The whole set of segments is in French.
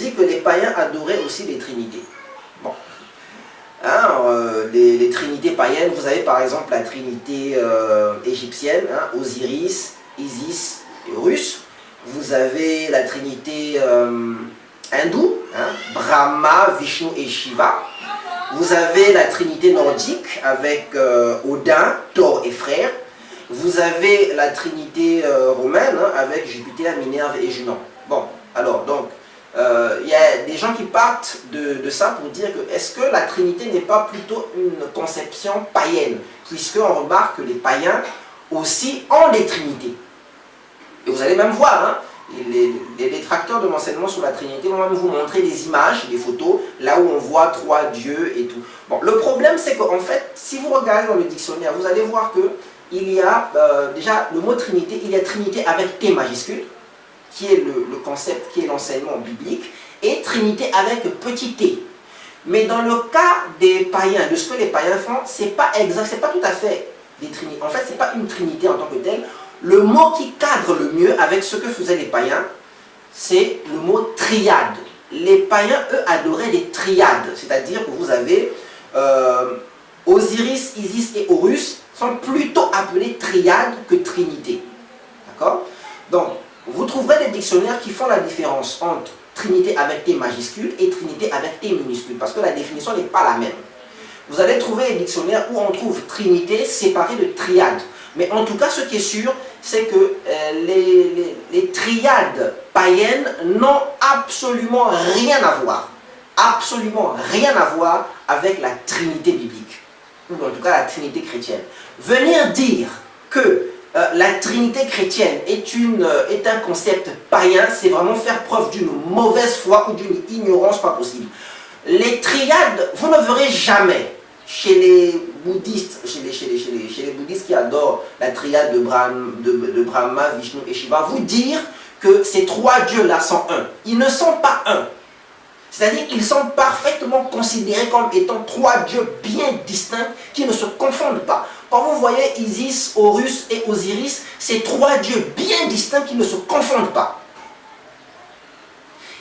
dit que les païens adoraient aussi les trinités. Bon. Hein, les trinités païennes, vous avez par exemple la trinité égyptienne, hein, Osiris, Isis et Horus. Vous avez la trinité hindoue, hein, Brahma, Vishnu et Shiva. Vous avez la trinité nordique avec Odin, Thor et Frère. Vous avez la trinité romaine, hein, avec Jupiter, Minerve et Junon. Bon, alors donc, il y a des gens qui partent de ça pour dire que est-ce que la Trinité n'est pas plutôt une conception païenne, puisqu'on remarque que les païens aussi ont des trinités. Et vous allez même voir, hein, les détracteurs de l'enseignement sur la Trinité vont même vous montrer des images, des photos, là où on voit 3 dieux et tout. Bon, le problème c'est qu'en fait, si vous regardez dans le dictionnaire, vous allez voir que il y a déjà le mot Trinité, il y a Trinité avec T majuscule, qui est le concept, qui est l'enseignement biblique, et Trinité avec petit t. Mais dans le cas des païens, de ce que les païens font, c'est pas exact, c'est pas tout à fait des trinités. En fait, c'est pas une trinité en tant que telle. Le mot qui cadre le mieux avec ce que faisaient les païens, c'est le mot triade. Les païens, eux, adoraient les triades, c'est-à-dire que vous avez Osiris, Isis et Horus sont plutôt appelés triades que trinité. D'accord? Donc, vous trouverez des dictionnaires qui font la différence entre Trinité avec T majuscule et Trinité avec T minuscule, parce que la définition n'est pas la même. Vous allez trouver des dictionnaires où on trouve Trinité séparée de triade. Mais en tout cas, ce qui est sûr, c'est que les triades païennes n'ont absolument rien à voir. Absolument rien à voir avec la Trinité biblique. Ou en tout cas la Trinité chrétienne. Venir dire que la Trinité chrétienne est un concept païen, c'est vraiment faire preuve d'une mauvaise foi ou d'une ignorance pas possible. Les triades, vous ne verrez jamais chez les bouddhistes, chez les bouddhistes qui adorent la triade de Brahma, Vishnu et Shiva, vous dire que ces 3 dieux-là sont un. Ils ne sont pas un. C'est-à-dire qu'ils sont parfaitement considérés comme étant 3 dieux bien distincts qui ne se confondent pas. Quand vous voyez Isis, Horus et Osiris, c'est 3 dieux bien distincts qui ne se confondent pas.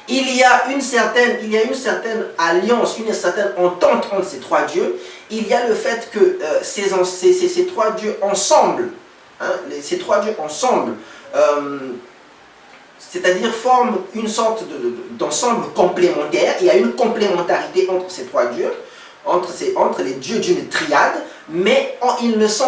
Il y a une certaine alliance, une certaine entente entre ces 3 dieux. Il y a le fait que ces 3 dieux ensemble, hein, ces 3 dieux ensemble, c'est-à-dire forment une sorte d'ensemble complémentaire. Il y a une complémentarité entre ces 3 dieux, entre les dieux d'une triade, mais ils ne se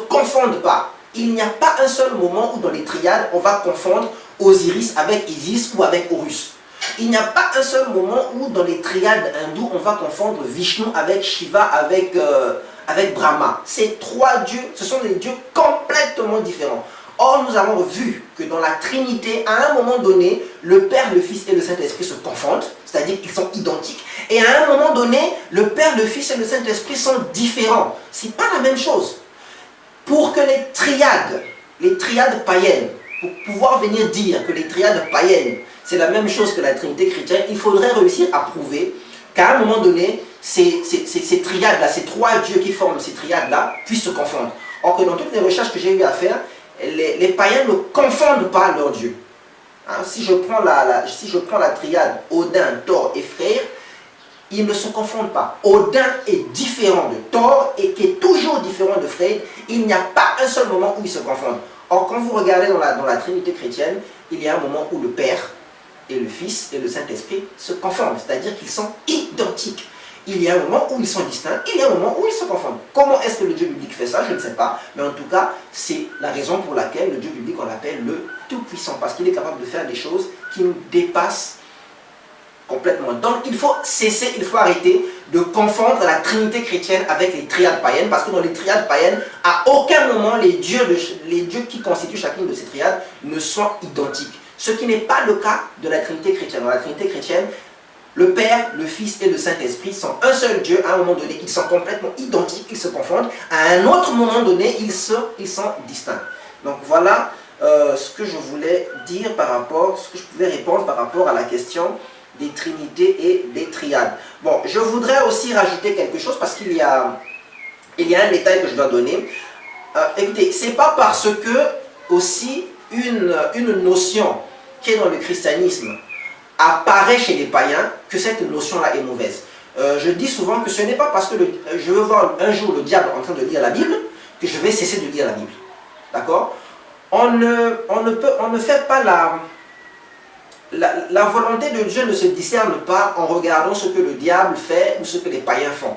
confondent pas. Il n'y a pas un seul moment où dans les triades, on va confondre Osiris avec Isis ou avec Horus. Il n'y a pas un seul moment où dans les triades hindoues, on va confondre Vishnu avec Shiva, avec Brahma. Ces 3 dieux, ce sont des dieux complètement différents. Or, nous avons vu que dans la Trinité, à un moment donné, le Père, le Fils et le Saint-Esprit se confondent, c'est-à-dire qu'ils sont identiques. Et à un moment donné, le Père, le Fils et le Saint-Esprit sont différents. Ce n'est pas la même chose. Pour que les triades païennes, pour pouvoir venir dire que les triades païennes, c'est la même chose que la Trinité chrétienne, il faudrait réussir à prouver qu'à un moment donné, ces triades-là, ces 3 dieux qui forment ces triades-là, puissent se confondre. Or que dans toutes les recherches que j'ai eu à faire, les païens ne confondent pas leurs dieux. Hein, si je prends la triade Odin, Thor et Frère, ils ne se confondent pas. Odin est différent de Thor et qui est toujours différent de Frère. Il n'y a pas un seul moment où ils se confondent. Or, quand vous regardez dans la Trinité chrétienne, il y a un moment où le Père et le Fils et le Saint-Esprit se confondent, c'est-à-dire qu'ils sont identiques. Il y a un moment où ils sont distincts, il y a un moment où ils se confondent. Comment est-ce que le Dieu biblique fait ça? Je ne sais pas. Mais en tout cas, c'est la raison pour laquelle le Dieu biblique, on l'appelle le Tout-Puissant, parce qu'il est capable de faire des choses qui nous dépassent complètement. Donc, il faut cesser, il faut arrêter de confondre la Trinité chrétienne avec les triades païennes, parce que dans les triades païennes, à aucun moment les dieux qui constituent chacune de ces triades ne sont identiques. Ce qui n'est pas le cas de la Trinité chrétienne. Dans la Trinité chrétienne, le Père, le Fils et le Saint-Esprit sont un seul Dieu. À un moment donné, ils sont complètement identiques, ils se confondent. À un autre moment donné, ils sont distincts. Donc voilà ce que je voulais dire ce que je pouvais répondre par rapport à la question des trinités et des triades. Bon, je voudrais aussi rajouter quelque chose parce qu'il y a un détail que je dois donner. Écoutez, c'est pas parce que aussi une notion qui est dans le christianisme apparaît chez les païens que cette notion-là est mauvaise. Je dis souvent que ce n'est pas parce que je veux voir un jour le diable en train de lire la Bible que je vais cesser de lire la Bible. D'accord? On ne fait pas la volonté de Dieu ne se discerne pas en regardant ce que le diable fait ou ce que les païens font.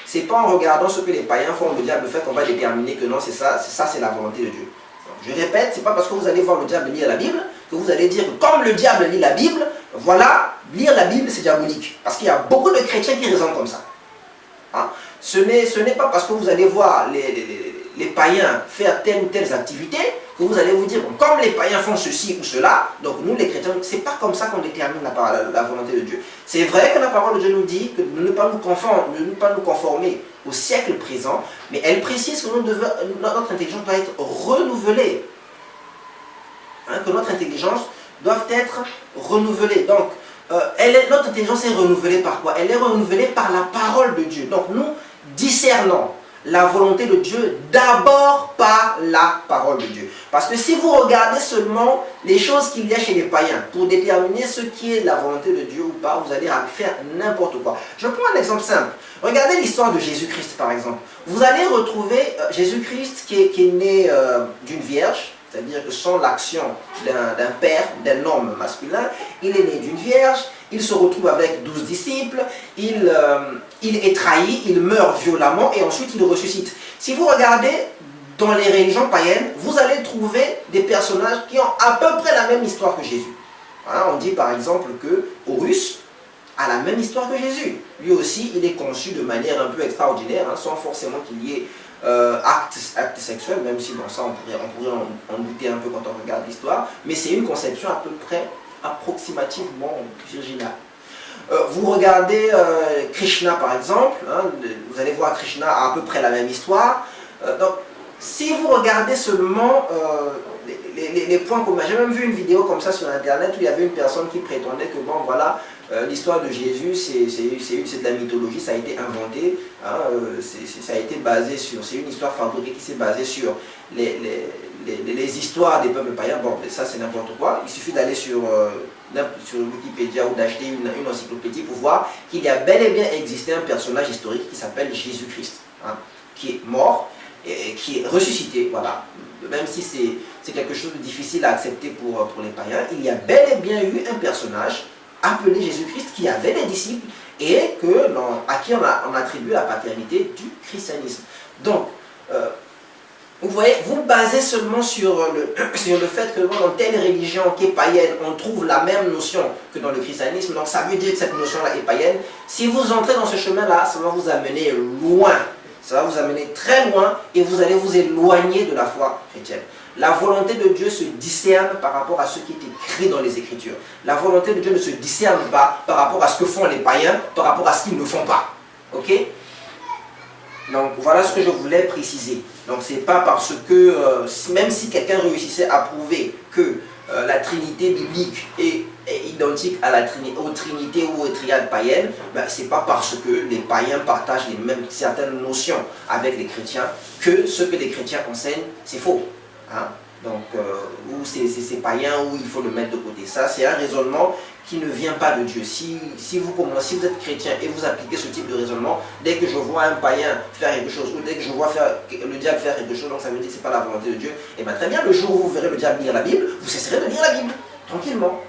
C'est pas en regardant ce que les païens font ou le diable fait qu'on va déterminer que non, c'est ça c'est la volonté de Dieu. Donc, je répète, c'est pas parce que vous allez voir le diable lire la Bible que vous allez dire que comme le diable lit la Bible, voilà, lire la Bible c'est diabolique. Parce qu'il y a beaucoup de chrétiens qui raisonnent comme ça. Hein? Ce n'est pas parce que vous allez voir les païens faire telle ou telle activité que vous allez vous dire, bon, comme les païens font ceci ou cela, donc nous les chrétiens, c'est pas comme ça qu'on détermine la volonté de Dieu. C'est vrai que la parole de Dieu nous dit que de ne pas nous conformer au siècle présent, mais elle précise que notre intelligence doit être renouvelée. Hein, que notre intelligence doit être renouvelée. Donc, notre intelligence est renouvelée par quoi? Elle est renouvelée par la parole de Dieu. Donc nous discernons la volonté de Dieu d'abord par la parole de Dieu. Parce que si vous regardez seulement les choses qu'il y a chez les païens pour déterminer ce qui est la volonté de Dieu ou pas, vous allez faire n'importe quoi. Je prends un exemple simple. Regardez l'histoire de Jésus-Christ par exemple. Vous allez retrouver Jésus-Christ qui est né d'une vierge. C'est-à-dire que sans l'action d'un père, d'un homme masculin, il est né d'une vierge, il se retrouve avec 12 disciples, il est trahi, il meurt violemment et ensuite il ressuscite. Si vous regardez dans les religions païennes, vous allez trouver des personnages qui ont à peu près la même histoire que Jésus. Hein, on dit par exemple que Horus a la même histoire que Jésus. Lui aussi, il est conçu de manière un peu extraordinaire, hein, sans forcément qu'il y ait acte sexuel, même si dans ça on pourrait en douter un peu quand on regarde l'histoire, mais c'est une conception à peu près approximativement virginale. Vous regardez Krishna par exemple, hein, vous allez voir Krishna a à peu près la même histoire. Donc si vous regardez seulement les points communs, j'ai même vu une vidéo comme ça sur internet où il y avait une personne qui prétendait que bon voilà, l'histoire de Jésus c'est de la mythologie, ça a été inventé, hein, ça a été basé sur, c'est une histoire fabriquée qui s'est basée sur les histoires des peuples païens. Bon, ça c'est n'importe quoi, il suffit d'aller sur Wikipédia ou d'acheter une encyclopédie pour voir qu'il y a bel et bien existé un personnage historique qui s'appelle Jésus-Christ, hein, qui est mort et qui est ressuscité, voilà. Même si c'est quelque chose de difficile à accepter pour les païens, il y a bel et bien eu un personnage appelé Jésus-Christ qui avait des disciples et à qui on attribue la paternité du christianisme. Donc, vous voyez, vous basez seulement sur le fait que dans telle religion qui est païenne, on trouve la même notion que dans le christianisme, donc ça veut dire que cette notion-là est païenne. Si vous entrez dans ce chemin-là, ça va vous amener loin. Ça va vous amener très loin et vous allez vous éloigner de la foi chrétienne. La volonté de Dieu se discerne par rapport à ce qui est écrit dans les Écritures. La volonté de Dieu ne se discerne pas par rapport à ce que font les païens, par rapport à ce qu'ils ne font pas. Ok? Donc voilà ce que je voulais préciser. Donc c'est pas parce que, même si quelqu'un réussissait à prouver que la Trinité biblique est identique à aux Trinités ou aux triades païennes, ben, c'est pas parce que les païens partagent certaines notions avec les chrétiens que ce que les chrétiens enseignent, c'est faux. Hein? Donc, ou c'est païen ou il faut le mettre de côté. Ça, c'est un raisonnement qui ne vient pas de Dieu. Si vous êtes chrétien et vous appliquez ce type de raisonnement, dès que je vois un païen faire quelque chose, ou dès que je vois le diable faire quelque chose, donc ça veut dire que ce n'est pas la volonté de Dieu, et bien très bien, le jour où vous verrez le diable lire la Bible, vous cesserez de lire la Bible, tranquillement.